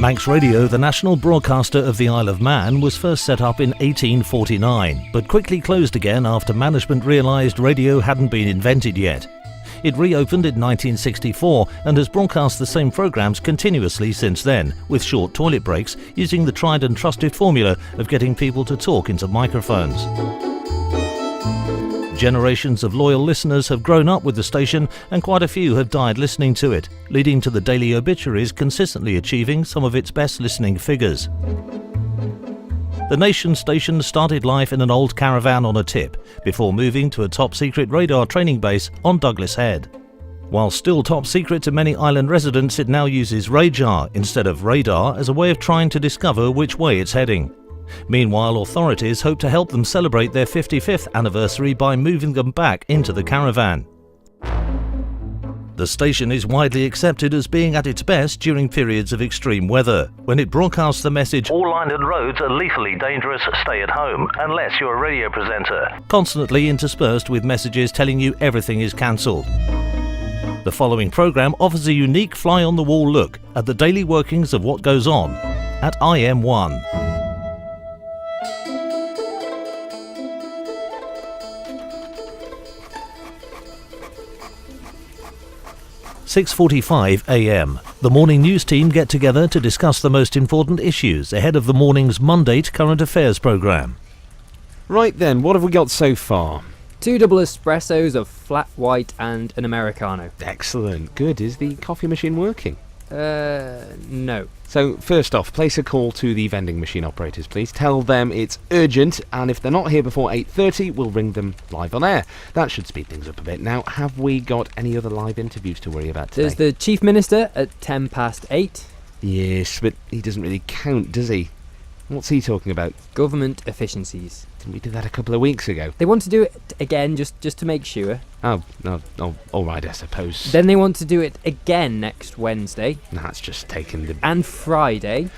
Manx Radio, the national broadcaster of the Isle of Man, was first set up in 1849, but quickly closed again after management realised radio hadn't been invented yet. It reopened in 1964 and has broadcast the same programmes continuously since then, with short toilet breaks, using the tried and trusted formula of getting people to talk into microphones. Generations of loyal listeners have grown up with the station, and quite a few have died listening to it, leading to the daily obituaries consistently achieving some of its best listening figures. The Nation station started life in an old caravan on a tip, before moving to a top-secret radar training base on Douglas Head. While still top secret to many island residents, it now uses radar instead of radar as a way of trying to discover which way it's heading. Meanwhile, authorities hope to help them celebrate their 55th anniversary by moving them back into the caravan. The station is widely accepted as being at its best during periods of extreme weather, when it broadcasts the message, "All island roads are lethally dangerous, stay at home, unless you're a radio presenter," constantly interspersed with messages telling you everything is cancelled. The following programme offers a unique fly-on-the-wall look at the daily workings of what goes on at IM1. 6:45 a.m. The morning news team get together to discuss the most important issues ahead of the morning's Monday current affairs programme. Right then, what have we got so far? 2 double espressos, of flat white and an Americano. Excellent. Good. Is the coffee machine working? No. So, first off, place a call to the vending machine operators, please. Tell them it's urgent, and if they're not here before 8:30, we'll ring them live on air. That should speed things up a bit. Now, have we got any other live interviews to worry about today? There's the Chief Minister at 8:10. Yes, but he doesn't really count, does he? What's he talking about? Government efficiencies. Didn't we do that a couple of weeks ago? They want to do it again, just to make sure. Oh, all right, I suppose. Then they want to do it again next Wednesday. That's just taking the... And Friday.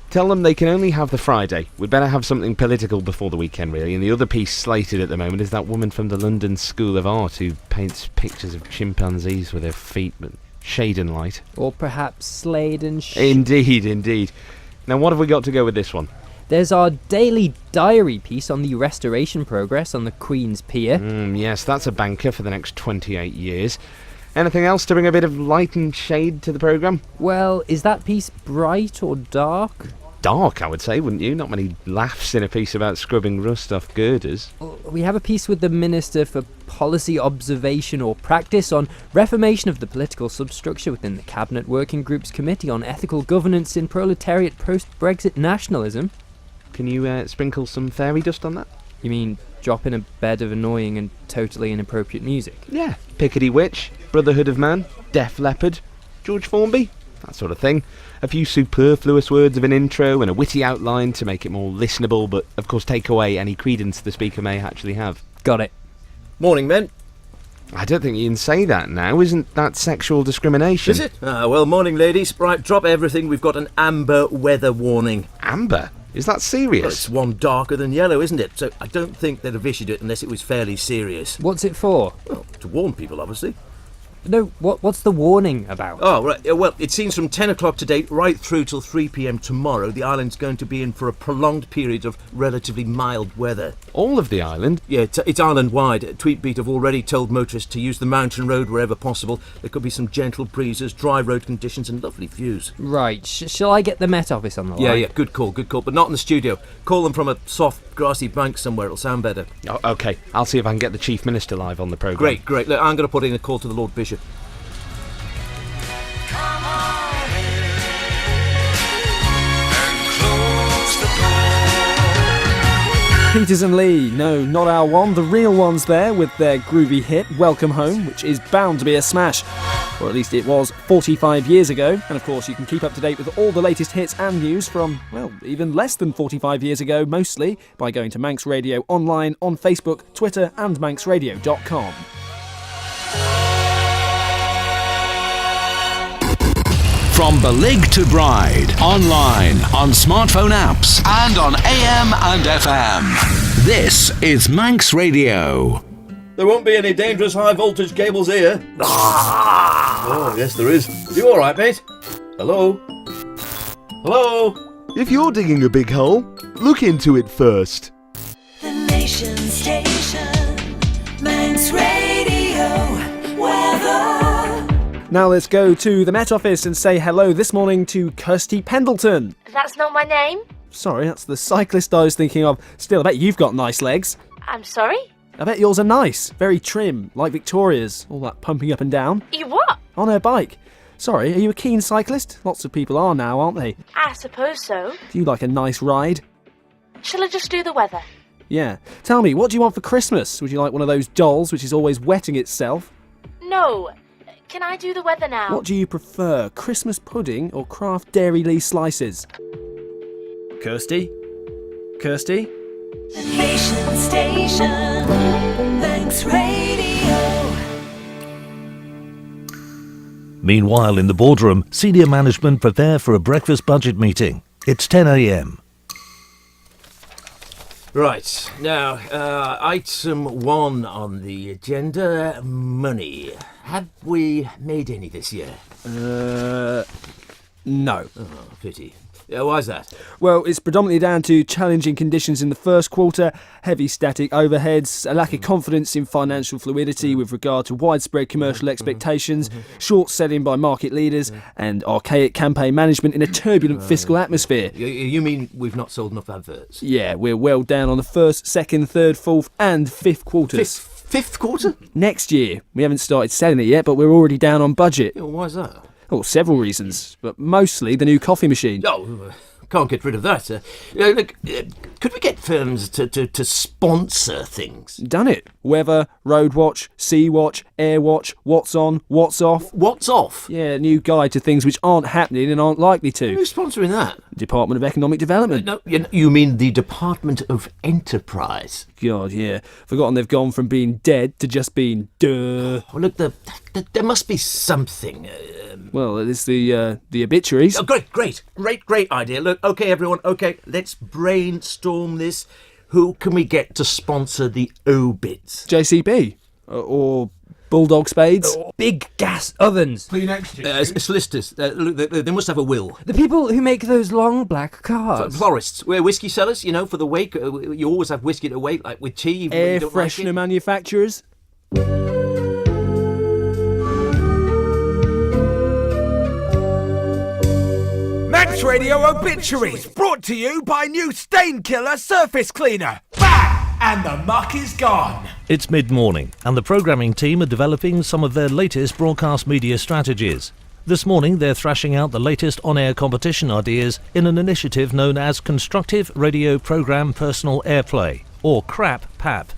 Tell them they can only have the Friday. We'd better have something political before the weekend, really. And the other piece slated at the moment is that woman from the London School of Art who paints pictures of chimpanzees with her feet, but shade and light. Or perhaps Slade and Indeed. Now, what have we got to go with this one? There's our daily diary piece on the restoration progress on the Queen's Pier. Yes, that's a banker for the next 28 years. Anything else to bring a bit of light and shade to the programme? Well, is that piece bright or dark? Dark, I would say, wouldn't you? Not many laughs in a piece about scrubbing rust off girders. We have a piece with the Minister for Policy Observation or Practice on reformation of the political substructure within the Cabinet Working Group's Committee on Ethical Governance in Proletariat Post-Brexit Nationalism. Can you sprinkle some fairy dust on that? You mean drop in a bed of annoying and totally inappropriate music? Yeah. Pickety Witch, Brotherhood of Man, Def Leppard, George Formby, that sort of thing. A few superfluous words of an intro and a witty outline to make it more listenable, but of course take away any credence the speaker may actually have. Got it. Morning, men. I don't think you can say that now. Isn't that sexual discrimination? Is it? Well, morning, ladies. Right, drop everything. We've got an amber weather warning. Amber? Is that serious? Well, it's one darker than yellow, isn't it? So I don't think they'd have issued it unless it was fairly serious. What's it for? Well, to warn people, obviously. No, what's the warning about? Oh, right. Well, it seems from 10 o'clock today right through till 3 p.m. tomorrow, the island's going to be in for a prolonged period of relatively mild weather. All of the island? Yeah, it's island-wide. Tweetbeat have already told motorists to use the mountain road wherever possible. There could be some gentle breezes, dry road conditions and lovely views. Right. Shall I get the Met Office on the line? Yeah, good call. But not in the studio. Call them from a soft, grassy bank somewhere. It'll sound better. Oh, OK. I'll see if I can get the Chief Minister live on the programme. Great. Look, I'm going to put in a call to the Lord Bishop. Peters and Lee, no, not our one, the real one's there with their groovy hit, Welcome Home, which is bound to be a smash. Or at least it was 45 years ago. And of course you can keep up to date with all the latest hits and news from, well, even less than 45 years ago, mostly by going to Manx Radio online on Facebook, Twitter and manxradio.com. From Balig to Bride, online, on smartphone apps, and on AM and FM. This is Manx Radio. There won't be any dangerous high-voltage cables here. Oh, yes, there is. You all right, mate? Hello? Hello? If you're digging a big hole, look into it first. The Nation Station, Manx Radio, weather. Now let's go to the Met Office and say hello this morning to Kirsty Pendleton. That's not my name. Sorry, that's the cyclist I was thinking of. Still, I bet you've got nice legs. I'm sorry? I bet yours are nice, very trim, like Victoria's. All that pumping up and down. You what? On her bike. Sorry, are you a keen cyclist? Lots of people are now, aren't they? I suppose so. Do you like a nice ride? Shall I just do the weather? Yeah. Tell me, what do you want for Christmas? Would you like one of those dolls which is always wetting itself? No. Can I do the weather now? What do you prefer, Christmas pudding or Kraft Dairy Lee slices? Kirsty? Kirsty? The Nation Station, Manx Radio. Meanwhile, in the boardroom, senior management prepare for a breakfast budget meeting. It's 10 a.m. Right, now, item 1 on the agenda, money. Have we made any this year? No. Oh, pity. Why's that? Well, it's predominantly down to challenging conditions in the first quarter, heavy static overheads, a lack of confidence in financial fluidity with regard to widespread commercial expectations, short selling by market leaders, and archaic campaign management in a turbulent fiscal atmosphere. You mean we've not sold enough adverts? Yeah, we're well down on the first, second, third, fourth, and fifth quarters. Fifth quarter? Next year, we haven't started selling it yet, but we're already down on budget. Yeah, why's that? Oh, several reasons, but mostly the new coffee machine. Oh, can't get rid of that. Look, could we get firms to sponsor things? Done it. Weather, Road Watch, Sea Watch, Air Watch, What's On, What's Off. What's off? Yeah, new guide to things which aren't happening and aren't likely to. Who's sponsoring that? Department of Economic Development. No, you mean the Department of Enterprise? God, yeah. Forgotten they've gone from being dead to just being duh. Oh, look, there must be something. Well, it's the obituaries. Oh, great idea. Look, okay, everyone, okay, let's brainstorm this. Who can we get to sponsor the obits? JCB. Or Bulldog Spades. Big gas ovens. Solicitors. Look, they must have a will. The people who make those long black cars. Florists. We're whiskey sellers, for the wake. You always have whiskey to wake, like with tea. when Air you don't like freshener it. manufacturers. Manx Radio Obituaries, brought to you by new Stain Killer Surface Cleaner. Bang! And the muck is gone. It's mid-morning, and the programming team are developing some of their latest broadcast media strategies. This morning, they're thrashing out the latest on-air competition ideas in an initiative known as Constructive Radio Programme Personal Airplay, or CRAP-PAP.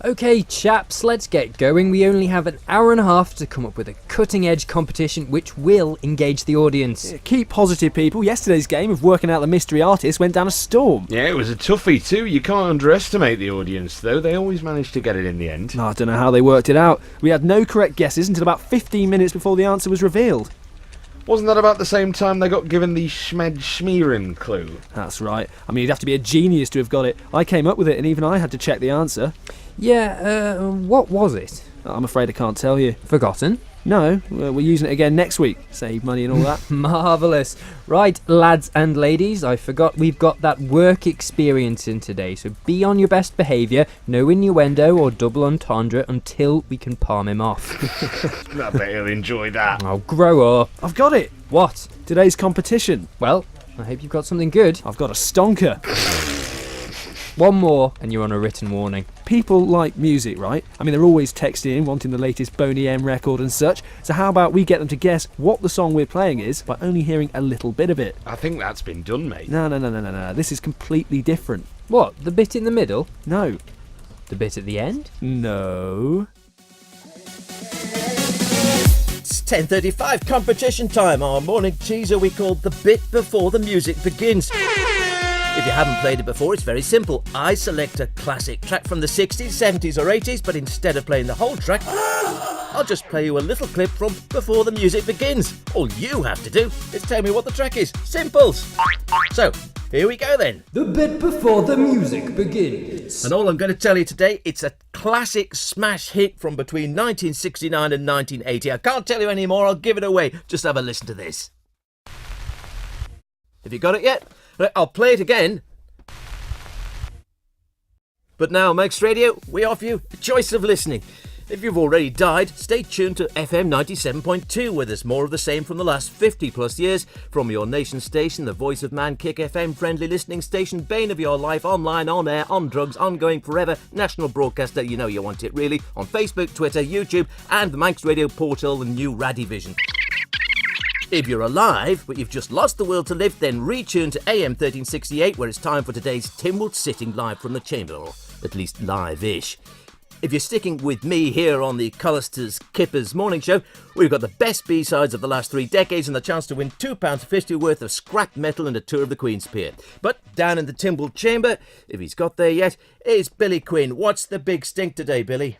Okay, chaps, let's get going. We only have an hour and a half to come up with a cutting-edge competition which will engage the audience. Keep positive, people. Yesterday's game of working out the mystery artist went down a storm. Yeah, it was a toughie too. You can't underestimate the audience, though. They always managed to get it in the end. I don't know how they worked it out. We had no correct guesses until about 15 minutes before the answer was revealed. Wasn't that about the same time they got given the Schmed Schmieren clue? That's right. I mean, you'd have to be a genius to have got it. I came up with it, and even I had to check the answer. Yeah, what was it? I'm afraid I can't tell you. Forgotten? No, we're using it again next week. Save money and all that. Marvellous. Right, lads and ladies, I forgot we've got that work experience in today, so be on your best behaviour, no innuendo or double entendre until we can palm him off. I bet he'll enjoy that. Oh, grow up. I've got it. What? Today's competition. Well, I hope you've got something good. I've got a stonker. One more, and you're on a written warning. People like music, right? I mean, they're always texting in, wanting the latest Boney M record and such. So how about we get them to guess what the song we're playing is by only hearing a little bit of it? I think that's been done, mate. No. This is completely different. What, the bit in the middle? No. The bit at the end? No. It's 10:35, competition time. Our morning teaser we called The Bit Before the Music Begins. If you haven't played it before, it's very simple. I select a classic track from the 60s, 70s or 80s, but instead of playing the whole track, I'll just play you a little clip from Before the Music Begins. All you have to do is tell me what the track is. Simples. So, here we go then. The bit before the music begins. And all I'm going to tell you today, it's a classic smash hit from between 1969 and 1980. I can't tell you any more, I'll give it away. Just have a listen to this. Have you got it yet? Right, I'll play it again. But now, Manx Radio, we offer you a choice of listening. If you've already died, stay tuned to FM 97.2, where there's more of the same from the last 50 plus years. From your nation station, the Voice of Man, Kick FM, friendly listening station, bane of your life, online, on air, on drugs, ongoing forever, national broadcaster, you know you want it really, on Facebook, Twitter, YouTube, and the Manx Radio portal and new Radivision. If you're alive, but you've just lost the will to live, then retune to AM 1368, where it's time for today's Tim Wood sitting live from the chamber, or at least live-ish. If you're sticking with me here on the Collisters Kippers morning show, we've got the best B-sides of the last 3 decades and the chance to win £2.50 worth of scrap metal and a tour of the Queen's Pier. But down in the Timble chamber, if he's got there yet, is Billy Quinn. What's the big stink today, Billy?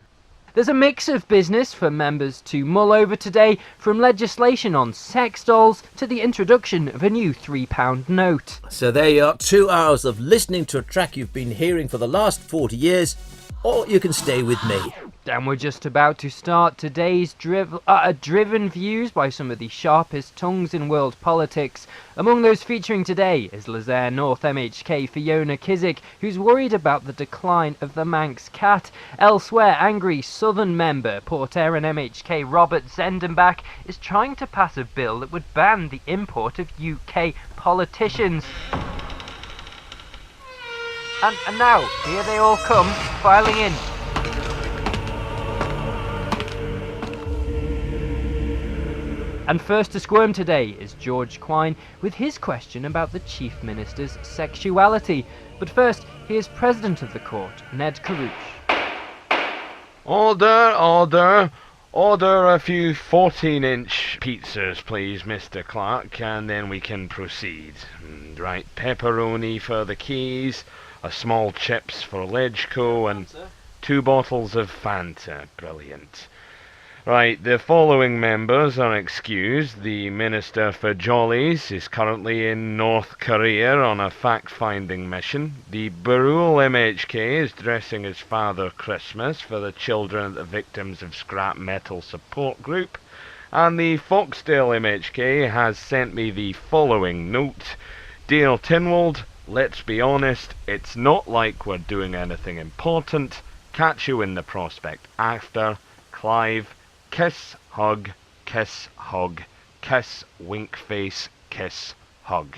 There's a mix of business for members to mull over today, from legislation on sex dolls to the introduction of a new £3 note. So there you are, 2 hours of listening to a track you've been hearing for the last 40 years, or you can stay with me. And we're just about to start today's driven views by some of the sharpest tongues in world politics. Among those featuring today is Luzerne North MHK Fiona Kizik, who's worried about the decline of the Manx cat. Elsewhere, angry Southern member Port Erin MHK Robert Zendenbach is trying to pass a bill that would ban the import of UK politicians. And now, here they all come, filing in. And first to squirm today is George Quine with his question about the Chief Minister's sexuality. But first, here's President of the Court, Ned Carouche. Order, order. Order a few 14-inch pizzas, please, Mr. Clark, and then we can proceed. Right, pepperoni for the keys, a small chips for Legco, and 2 bottles of Fanta. Brilliant. Right, the following members are excused. The Minister for Jollies is currently in North Korea on a fact-finding mission. The Barul MHK is dressing as Father Christmas for the children of the victims of scrap metal support group. And the Foxdale MHK has sent me the following note. Dear Tinwald, let's be honest, it's not like we're doing anything important. Catch you in the prospect after. Clive. Kiss, hug, kiss, wink face, kiss, hug.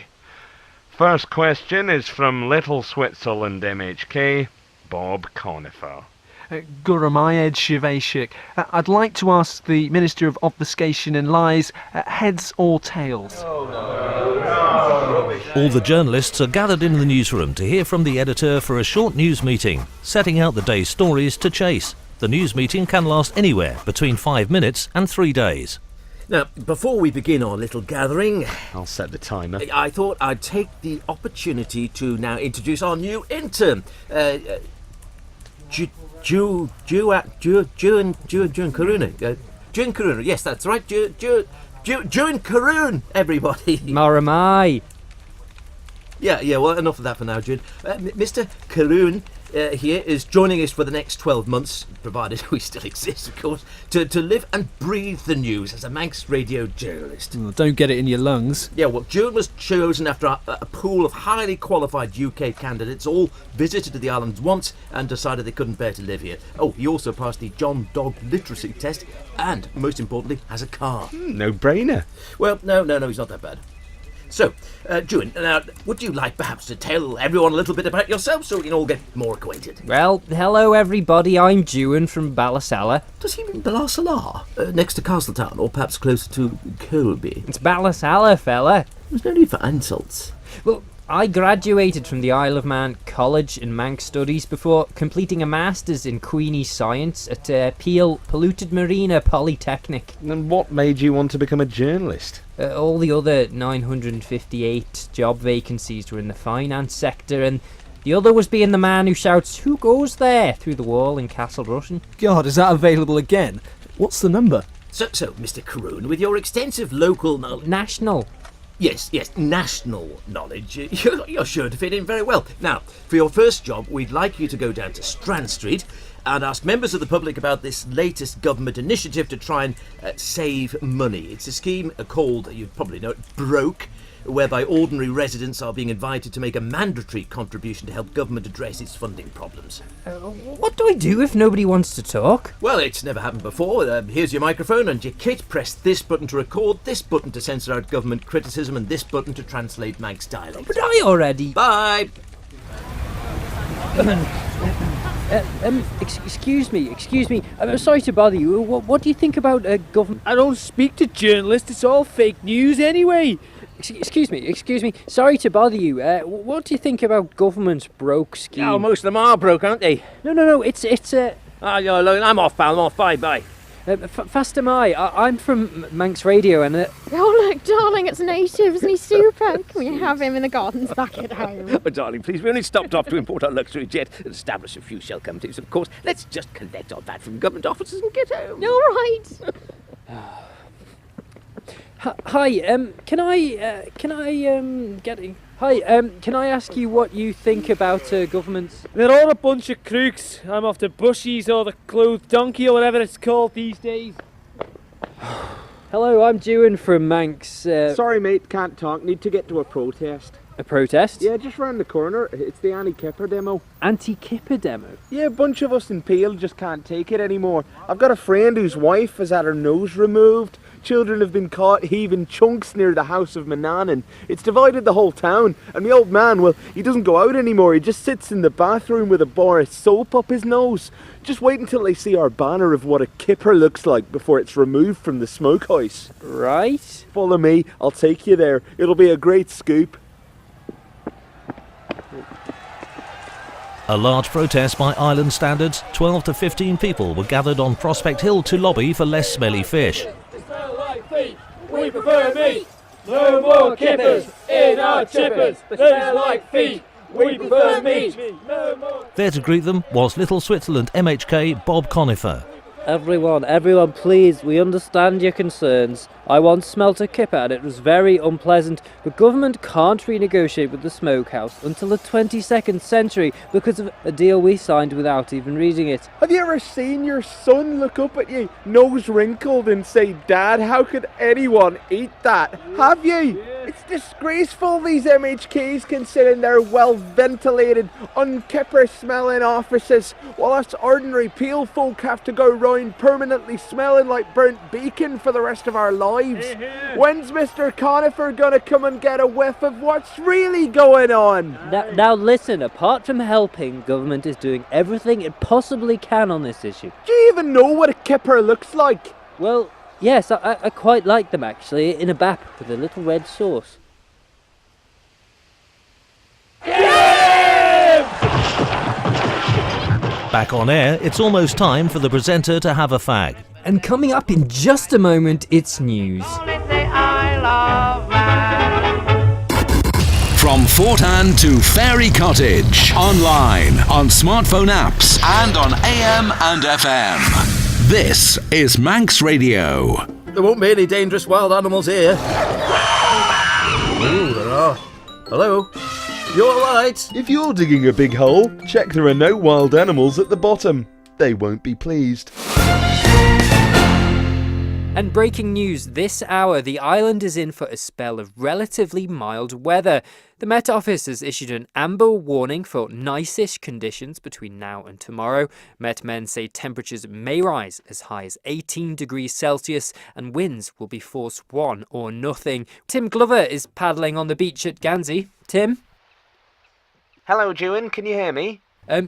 First question is from Little Switzerland MHK, Bob Conifer. Gurumayed Shivashik. I'd like to ask the Minister of Obfuscation and Lies, heads or tails? All the journalists are gathered in the newsroom to hear from the editor for a short news meeting, setting out the day's stories to chase. The news meeting can last anywhere between 5 minutes and 3 days. Now, before we begin our little gathering, I'll set the timer. I thought I'd take the opportunity to now introduce our new intern, June Karuna. June Karuna, yes, that's right. June Karun, everybody. Maramai. Yeah, well, enough of that for now, June. Mr. Karun here is joining us for the next 12 months, provided we still exist, of course, to live and breathe the news as a Manx radio journalist. Oh, don't get it in your lungs. Yeah, well, June was chosen after a pool of highly qualified UK candidates all visited the islands once and decided they couldn't bear to live here. Oh, he also passed the John Dog literacy test and, most importantly, has a car. No-brainer. Well, no, he's not that bad. So, June, now, would you like perhaps to tell everyone a little bit about yourself so we can all get more acquainted? Well, hello everybody, I'm Dewan from Ballasalla. Does he mean Ballasalla? Next to Castletown, or perhaps closer to Colby? It's Ballasalla, fella. There's no need for insults. Well, I graduated from the Isle of Man College in Manx Studies before completing a Masters in Queenie Science at Peel Polluted Marina Polytechnic. And what made you want to become a journalist? All the other 958 job vacancies were in the finance sector, and the other was being the man who shouts, "Who goes there?" through the wall in Castle Rushen. God, is that available again? What's the number? So, Mr. Caroon, with your extensive local knowledge... National. Yes, national knowledge, you're sure to fit in very well. Now, for your first job, we'd like you to go down to Strand Street and ask members of the public about this latest government initiative to try and save money. It's a scheme called, you probably know it, Broke, whereby ordinary residents are being invited to make a mandatory contribution to help government address its funding problems. What do I do if nobody wants to talk? Well, it's never happened before. Here's your microphone and your kit. Press this button to record, this button to censor out government criticism, and this button to translate Manx dialect. But I already... Bye! excuse me. I'm sorry to bother you. What do you think about government... I don't speak to journalists, it's all fake news anyway. Excuse me. Sorry to bother you. What do you think about government's Broke scheme? Oh, most of them are broke, aren't they? No, it's I'm off, pal, I'm off, bye. Fast am I. I'm from Manx Radio and... Oh, look, darling, it's native. Isn't he super? Can we have him in the gardens back at home? Oh, darling, please, we only stopped off to import our luxury jet and establish a few shell companies, of course. Let's just collect our VAT from government offices and get home. All right. Hi, can I ask you what you think about governments? They're all a bunch of crooks. I'm off to Bushies or the Clothed Donkey or whatever it's called these days. Hello, I'm Dewan from Manx. Sorry, mate, can't talk. Need to get to a protest. A protest? Yeah, just round the corner. It's the anti-Kipper demo. Anti-Kipper demo? Yeah, a bunch of us in Peel just can't take it anymore. I've got a friend whose wife has had her nose removed. Children have been caught heaving chunks near the house of Manannan. It's divided the whole town, and the old man, well, he doesn't go out anymore. He just sits in the bathroom with a bar of soap up his nose. Just wait until they see our banner of what a kipper looks like before it's removed from the smokehouse. Right. Follow me, I'll take you there. It'll be a great scoop. A large protest by island standards, 12 to 15 people were gathered on Prospect Hill to lobby for less smelly fish. We prefer meat. No more kippers in our chippers. They smell like feet. We prefer meat. No more. There to greet them was Little Switzerland MHK Bob Conifer. Everyone, please, we understand your concerns. I once smelt a kipper and it was very unpleasant, but government can't renegotiate with the smokehouse until the 22nd century because of a deal we signed without even reading it. Have you ever seen your son look up at you, nose wrinkled, and say, "Dad, how could anyone eat that?" Have you? It's disgraceful these MHKs can sit in their well-ventilated, unkipper-smelling offices, while us ordinary Peel folk have to go round permanently smelling like burnt bacon for the rest of our lives. When's Mr. Conifer gonna come and get a whiff of what's really going on? Now listen, apart from helping, government is doing everything it possibly can on this issue. Do you even know what a kipper looks like? Well, yes, I quite like them actually, in a bap with a little red sauce. Back on air, it's almost time for the presenter to have a fag. And coming up in just a moment, it's news. From Fort Anne to Fairy Cottage, online, on smartphone apps, and on AM and FM. This is Manx Radio. There won't be any dangerous wild animals here. Ooh, there are. Hello? You alright? If you're digging a big hole, check there are no wild animals at the bottom. They won't be pleased. And breaking news this hour, the island is in for a spell of relatively mild weather. The Met Office has issued an amber warning for nice-ish conditions between now and tomorrow. Met men say temperatures may rise as high as 18 degrees Celsius and winds will be force 1 or nothing. Tim Glover is paddling on the beach at Gansey. Tim? Hello, Dewan, can you hear me?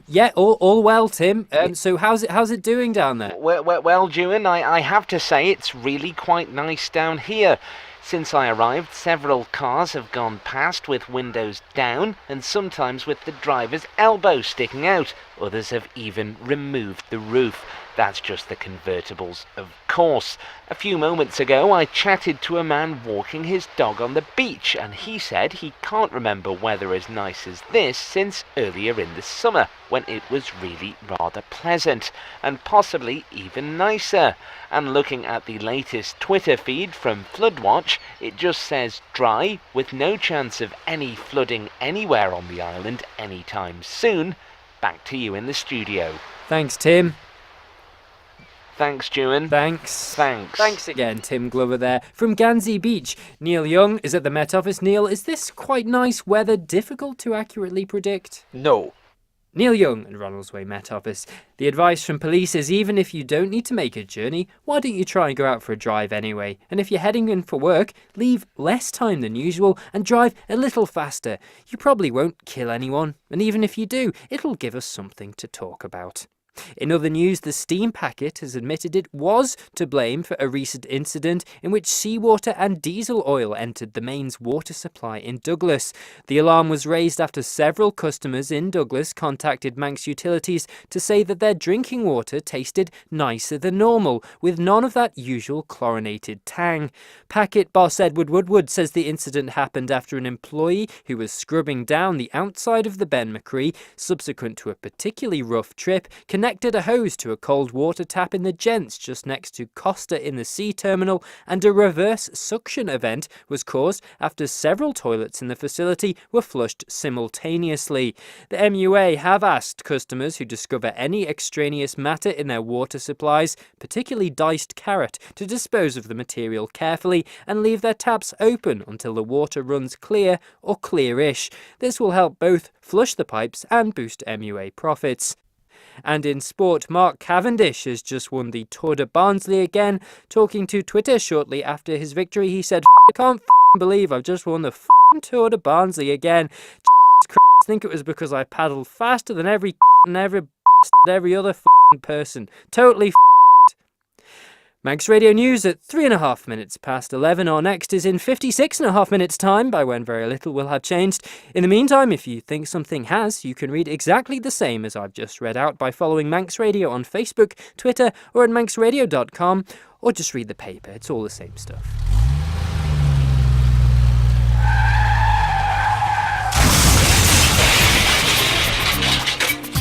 Yeah, all well, Tim. So how's it doing down there? Well, Dewan, I have to say it's really quite nice down here. Since I arrived, several cars have gone past with windows down and sometimes with the driver's elbow sticking out. Others have even removed the roof. That's just the convertibles, of course. A few moments ago, I chatted to a man walking his dog on the beach, and he said he can't remember weather as nice as this since earlier in the summer, when it was really rather pleasant, and possibly even nicer. And looking at the latest Twitter feed from Floodwatch, it just says dry, with no chance of any flooding anywhere on the island anytime soon. Back to you in the studio. Thanks, Tim. Thanks, Ewan. Thanks. Thanks. Thanks again, Tim Glover there. From Gansey Beach, Neil Young is at the Met Office. Neil, is this quite nice weather difficult to accurately predict? No. Neil Young at Ronaldsway Met Office. The advice from police is even if you don't need to make a journey, why don't you try and go out for a drive anyway? And if you're heading in for work, leave less time than usual and drive a little faster. You probably won't kill anyone, and even if you do, it'll give us something to talk about. In other news, the steam packet has admitted it was to blame for a recent incident in which seawater and diesel oil entered the mains water supply in Douglas. The alarm was raised after several customers in Douglas contacted Manx Utilities to say that their drinking water tasted nicer than normal, with none of that usual chlorinated tang. Packet boss Edward Woodward says the incident happened after an employee who was scrubbing down the outside of the Ben Macree, subsequent to a particularly rough trip, connected a hose to a cold water tap in the Gents just next to Costa in the sea terminal, and a reverse suction event was caused after several toilets in the facility were flushed simultaneously. The MUA have asked customers who discover any extraneous matter in their water supplies, particularly diced carrot, to dispose of the material carefully and leave their taps open until the water runs clear or clearish. This will help both flush the pipes and boost MUA profits. And in sport, Mark Cavendish has just won the Tour de Barnsley again. Talking to Twitter shortly after his victory, he said, I can't believe I've just won the Tour de Barnsley again. I think it was because I paddled faster than every other person. Totally Manx Radio News at 3.5 minutes past 11. Our next is in 56.5 minutes' time, by when very little will have changed. In the meantime, if you think something has, you can read exactly the same as I've just read out by following Manx Radio on Facebook, Twitter, or at manxradio.com, or just read the paper. It's all the same stuff.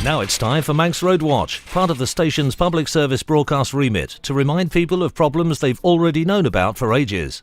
Now it's time for Manx Road Watch, part of the station's public service broadcast remit, to remind people of problems they've already known about for ages.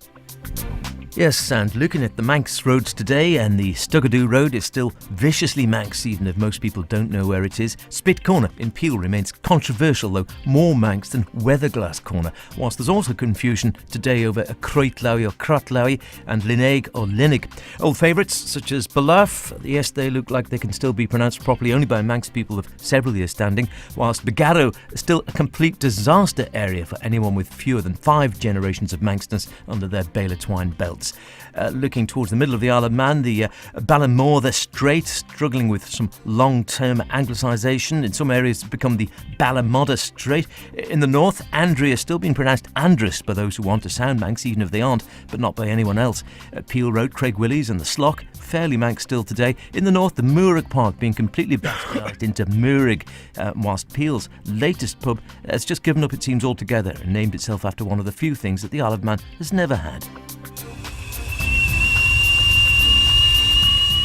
Yes, and looking at the Manx roads today, and the Stugadoo Road is still viciously Manx, even if most people don't know where it is. Spit Corner in Peel remains controversial, though more Manx than Weatherglass Corner, whilst there's also confusion today over a Croitlowy or Crotlowy and Linneg or Linnig. Old favourites such as Balarf, yes, they look like they can still be pronounced properly only by Manx people of several years standing, whilst Begarrow is still a complete disaster area for anyone with fewer than 5 generations of Manxness under their Baylor Twine belts. Looking towards the middle of the Isle of Man, the Ballamore, they're straight, struggling with some long-term anglicisation. In some areas, it's become the Ballamodda Strait. In the north, Andrea is still being pronounced Andrus by those who want to sound Manx, even if they aren't, but not by anyone else. Peel Road, Craig Willies and the Sloch, fairly Manx still today. In the north, the Moorig Park being completely bastardised into Moorig, whilst Peel's latest pub has just given up, it seems, altogether and named itself after one of the few things that the Isle of Man has never had.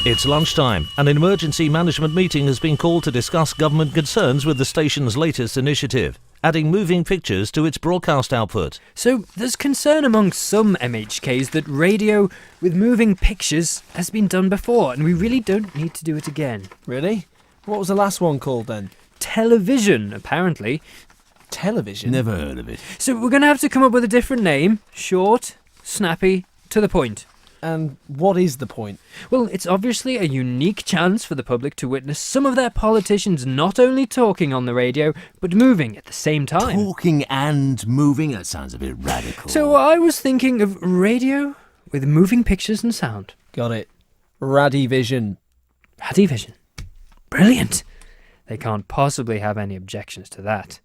It's lunchtime, and an emergency management meeting has been called to discuss government concerns with the station's latest initiative, adding moving pictures to its broadcast output. So there's concern among some MHKs that radio with moving pictures has been done before, and we really don't need to do it again. Really? What was the last one called then? Television, apparently. Television? Never heard of it. So we're going to have to come up with a different name. Short, snappy, to the point. And what is the point? Well, it's obviously a unique chance for the public to witness some of their politicians not only talking on the radio, but moving at the same time. Talking and moving? That sounds a bit radical. So I was thinking of radio with moving pictures and sound. Got it. Radivision. Radivision. Brilliant. They can't possibly have any objections to that.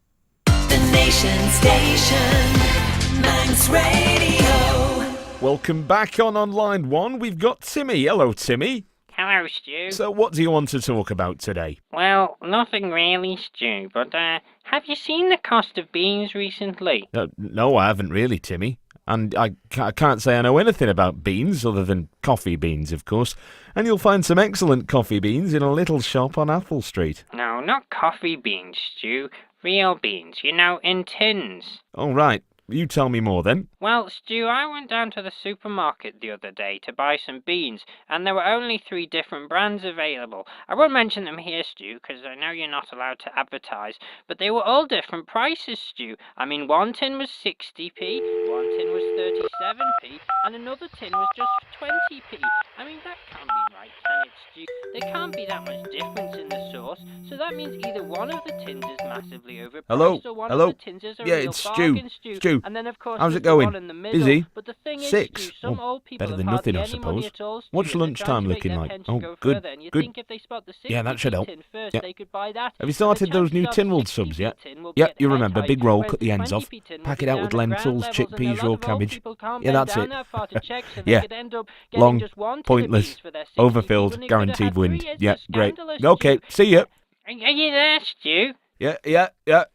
The Nation Station, Manx Radio. Welcome back on Line 1. We've got Timmy. Hello, Timmy. Hello, Stu. So what do you want to talk about today? Well, nothing really, Stu, but have you seen the cost of beans recently? No, I haven't really, Timmy. And I can't say I know anything about beans, other than coffee beans, of course. And you'll find some excellent coffee beans in a little shop on Athol Street. No, not coffee beans, Stu. Real beans, in tins. Oh, right. you tell me more then. Well, Stu, I went down to the supermarket the other day to buy some beans, and there were only 3 different brands available. I won't mention them here, Stu, because I know you're not allowed to advertise, but they were all different prices, Stu. I mean, one tin was 60p, one tin was 37p, and another tin was just 20p. I mean, that can't be right, can it, Stu? There can't be that much difference in the sauce, so that means either one of the tins is massively overpriced, Hello? or one Hello? of the tins is a Yeah, real it's bargain, Stu. And then, of course, How's there's it the going? one in the middle. Busy? But the thing 6? is, Stu, some old people Better have than hardly nothing, I any money suppose. at all, Stu, What's and they're trying lunchtime to make looking their like? pension Oh, go good, further, and you good. think if they spot the 60p Yeah, that should help. tin first, Yeah. they could buy that. Have you And the started those new chances tin are rolled 60p subs yet? tin will Yep, get you head remember, high, big roll, whereas cut the the ends off. 20p tin will Pack be it out down with at ground lentils, levels, and a chickpeas, lot raw of old cabbage. people can't Yeah, bend that's down it. that far to check, so they Yeah. could end up getting Long, just one tin of pointless, beans for their 60p overfilled, when it could have guaranteed had wind. 3. It's Yeah, just great. scandalous, Okay, Stu. see ya. Are you there, Stu? Yeah.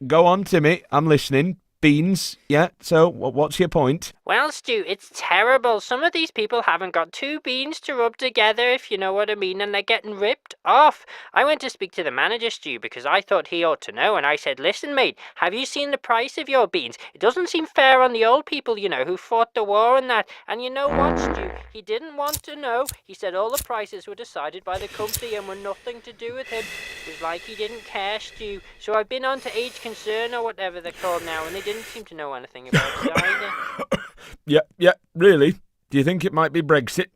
Go on, Timmy. I'm listening. Beans. Yeah, so what's your point? Well, Stu, it's terrible. Some of these people haven't got 2 beans to rub together, if you know what I mean, and they're getting ripped off. I went to speak to the manager, Stu, because I thought he ought to know, and I said, listen, mate, have you seen the price of your beans? It doesn't seem fair on the old people, you know, who fought the war and that. And you know what, Stu? He didn't want to know. He said all the prices were decided by the company and were nothing to do with him. It was like he didn't care, Stu. So I've been on to Age Concern or whatever they're called now, and they didn't seem to know anything about it either. Yeah, really? Do you think it might be Brexit?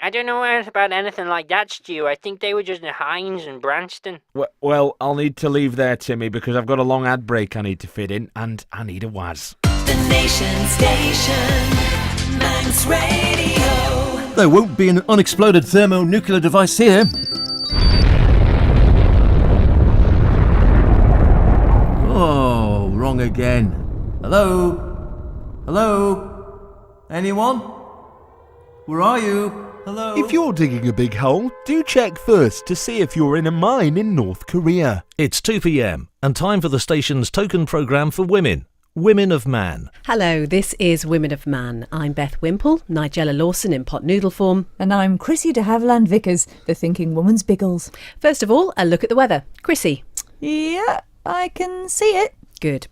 I don't know about anything like that, Stu. I think they were just in Hines and Branston. Well, I'll need to leave there, Timmy, because I've got a long ad break I need to fit in, and I need a Waz. The Nation Station, Manx Radio. There won't be an unexploded thermonuclear device here. Oh, wrong again. Hello? Anyone? Where are you? Hello? If you're digging a big hole, do check first to see if you're in a mine in North Korea. It's 2 p.m. and time for the station's token programme for women, Women of Man. Hello, this is Women of Man. I'm Beth Wimple, Nigella Lawson in pot noodle form. And I'm Chrissy de Havilland Vickers, the Thinking Woman's Biggles. First of all, a look at the weather. Chrissy. Yeah, I can see it. Good.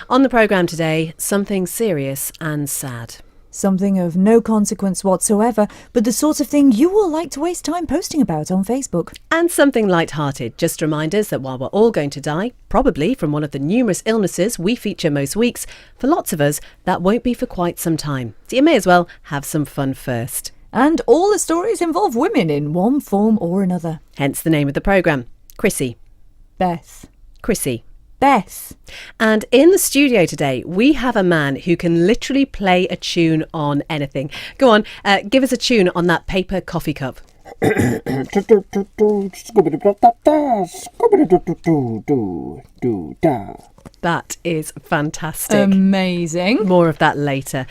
On the programme today, something serious and sad. Something of no consequence whatsoever, but the sort of thing you will like to waste time posting about on Facebook. And something light-hearted, just reminders that while we're all going to die, probably from one of the numerous illnesses we feature most weeks, for lots of us, that won't be for quite some time. So you may as well have some fun first. And all the stories involve women in one form or another. Hence the name of the programme. Chrissy. Beth. Chrissy. Beth. And in the studio today, we have a man who can literally play a tune on anything. Go on, give us a tune on that paper coffee cup. That is fantastic. Amazing. More of that later.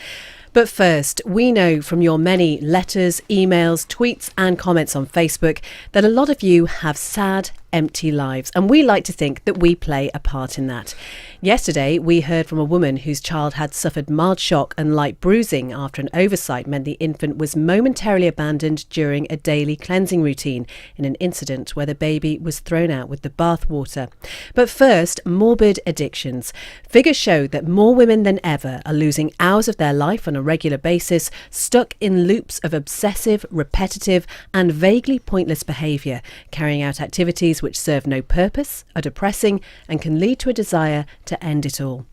But first, we know from your many letters, emails, tweets and comments on Facebook that a lot of you have sad, empty lives, and we like to think that we play a part in that. Yesterday, we heard from a woman whose child had suffered mild shock and light bruising after an oversight meant the infant was momentarily abandoned during a daily cleansing routine in an incident where the baby was thrown out with the bath water. But first, morbid addictions. Figures show that more women than ever are losing hours of their life on a regular basis, stuck in loops of obsessive, repetitive and vaguely pointless behaviour, carrying out activities which serve no purpose, are depressing and can lead to a desire to end it all.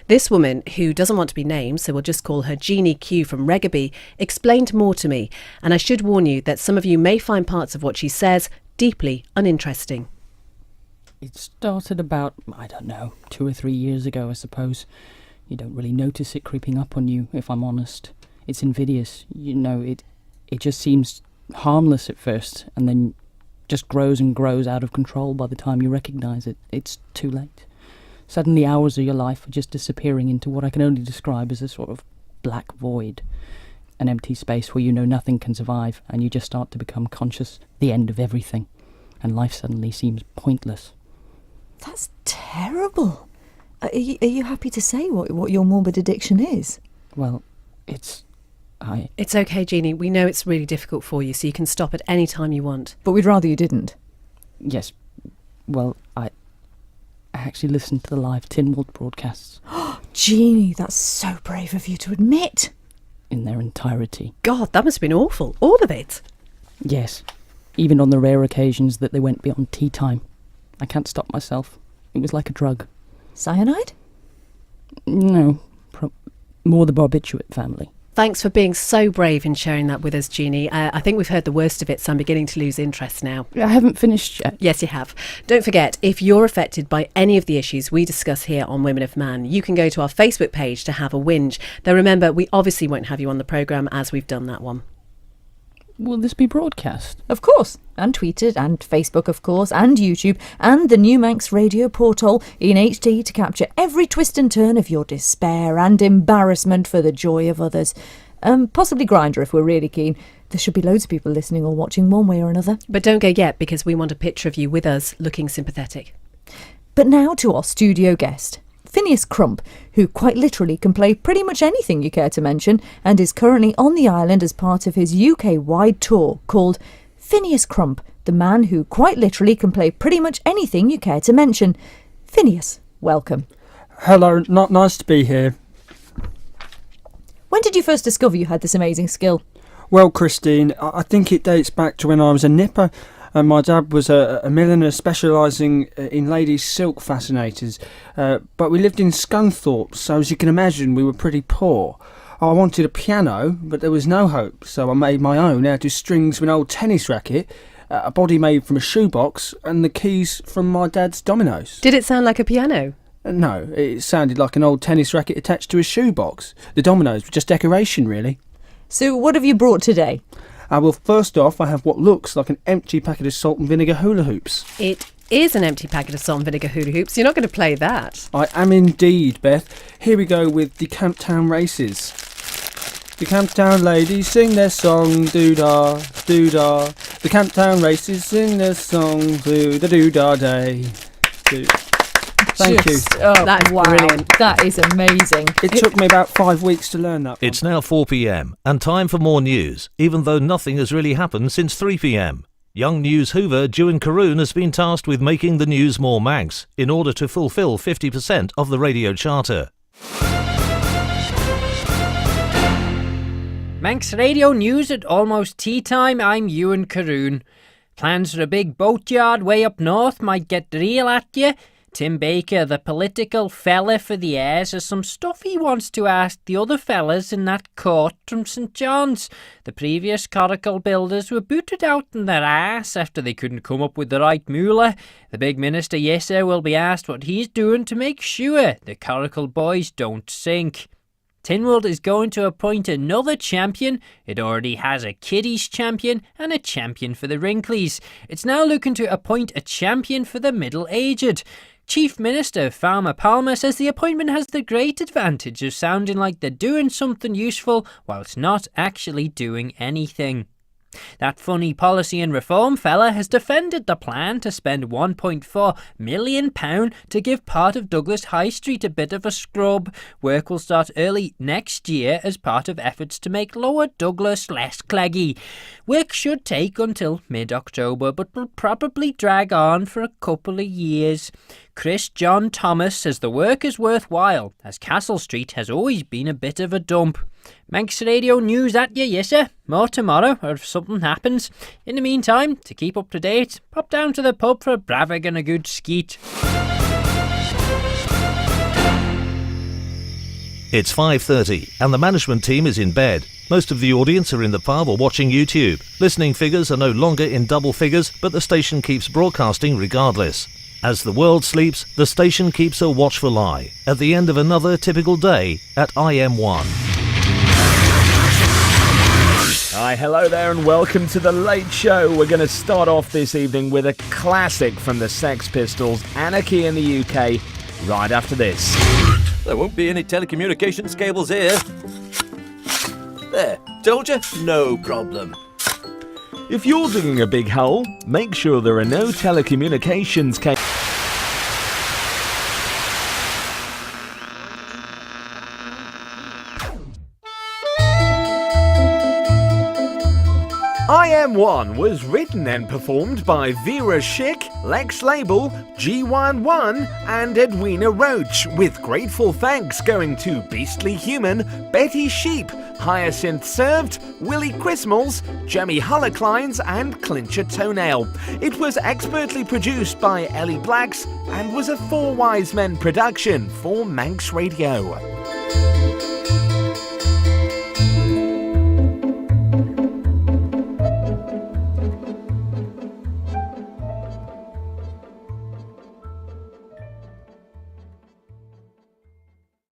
This woman, who doesn't want to be named, so we'll just call her Jeannie Q from Regaby, explained more to me, and I should warn you that some of you may find parts of what she says deeply uninteresting. It started about, 2 or 3 years ago, I suppose. You don't really notice it creeping up on you, if I'm honest. It's invidious. It just seems harmless at first, and then just grows and grows out of control by the time you recognise it. It's too late. Suddenly hours of your life are just disappearing into what I can only describe as a sort of black void. An empty space where nothing can survive, and you just start to become conscious the end of everything, and life suddenly seems pointless. That's terrible. Are you happy to say what your morbid addiction is? Well, it's okay, Jeannie. We know it's really difficult for you, so you can stop at any time you want. But we'd rather you didn't. Yes. Well, I actually listened to the live Tynwald broadcasts. Jeannie, that's so brave of you to admit. In their entirety. God, that must have been awful. All of it. Yes. Even on the rare occasions that they went beyond tea time. I can't stop myself. It was like a drug. Cyanide? No. More the barbiturate family. Thanks for being so brave in sharing that with us, Jeannie. I think we've heard the worst of it, so I'm beginning to lose interest now. I haven't finished yet. Yes, you have. Don't forget, if you're affected by any of the issues we discuss here on Women of Man, you can go to our Facebook page to have a whinge. Though remember, we obviously won't have you on the programme as we've done that one. Will this be broadcast? Of course. And tweeted, and Facebook, of course, and YouTube, and the new Manx Radio portal in HD to capture every twist and turn of your despair and embarrassment for the joy of others. Possibly Grindr if we're really keen. There should be loads of people listening or watching one way or another. But don't go yet, because we want a picture of you with us looking sympathetic. But now to our studio guest. Phineas Crump, who quite literally can play pretty much anything you care to mention, and is currently on the island as part of his UK-wide tour called Phineas Crump, the man who quite literally can play pretty much anything you care to mention. Phineas, welcome. Hello, nice to be here. When did you first discover you had this amazing skill? Well, Christine, I think it dates back to when I was a nipper. And my dad was a milliner specialising in ladies' silk fascinators. But we lived in Scunthorpe, so as you can imagine, we were pretty poor. I wanted a piano, but there was no hope, so I made my own out of strings with an old tennis racket, a body made from a shoebox, and the keys from my dad's dominoes. Did it sound like a piano? No, it sounded like an old tennis racket attached to a shoebox. The dominoes were just decoration, really. So what have you brought today? Well, first off, I have what looks like an empty packet of salt and vinegar hula hoops. It is an empty packet of salt and vinegar hula hoops. You're not going to play that. I am indeed, Beth. Here we go with the Camptown races. The Camptown ladies sing their song, doo-dah, doo-dah. The Camptown races sing their song, doo-da-doo-dah day. Thank you. Oh, That's wow. brilliant. That is amazing. It took me about 5 weeks to learn that. It's now 4 p.m. and time for more news, even though nothing has really happened since 3 p.m. Young News Hoover Juan Caroon has been tasked with making the news more Manx in order to fulfil 50% of the radio charter. Manx Radio News at almost tea time. I'm Ewan Caroon. Plans for a big boatyard way up north might get real at you. Tim Baker, the political fella for the heirs, has some stuff he wants to ask the other fellas in that court from St John's. The previous coracle builders were booted out in their arse after they couldn't come up with the right moolah. The big minister, Yessa, will be asked what he's doing to make sure the coracle boys don't sink. Tynwald is going to appoint another champion. It already has a kiddies champion and a champion for the wrinklies. It's now looking to appoint a champion for the middle-aged. Chief Minister Farmer Palmer says the appointment has the great advantage of sounding like they're doing something useful whilst not actually doing anything. That funny policy and reform fella has defended the plan to spend £1.4 million to give part of Douglas High Street a bit of a scrub. Work will start early next year as part of efforts to make Lower Douglas less cleggy. Work should take until mid-October, but will probably drag on for a couple of years. Chris John Thomas says the work is worthwhile, as Castle Street has always been a bit of a dump. Manx Radio News at you, yes sir. More tomorrow, or if something happens. In the meantime, to keep up to date, pop down to the pub for a bravig and a good skeet. It's 5:30 and the management team is in bed. Most of the audience are in the pub or watching YouTube. Listening figures are no longer in double figures, but the station keeps broadcasting regardless. As the world sleeps, the station keeps a watchful eye at the end of another typical day at IM1. Hi, hello there and welcome to The Late Show. We're going to start off this evening with a classic from the Sex Pistols, Anarchy in the UK, right after this. There won't be any telecommunications cables here. There, told you, no problem. If you're digging a big hole, make sure there are no telecommunications cables. IM1 was written and performed by Vera Schick, Lex Label, G11 and Edwina Roach, with grateful thanks going to Beastly Human, Betty Sheep, Hyacinth Served, Willie Chrismals, Jemmy Hullaclines and Clincher Toenail. It was expertly produced by Ellie Blacks and was a Four Wise Men production for Manx Radio.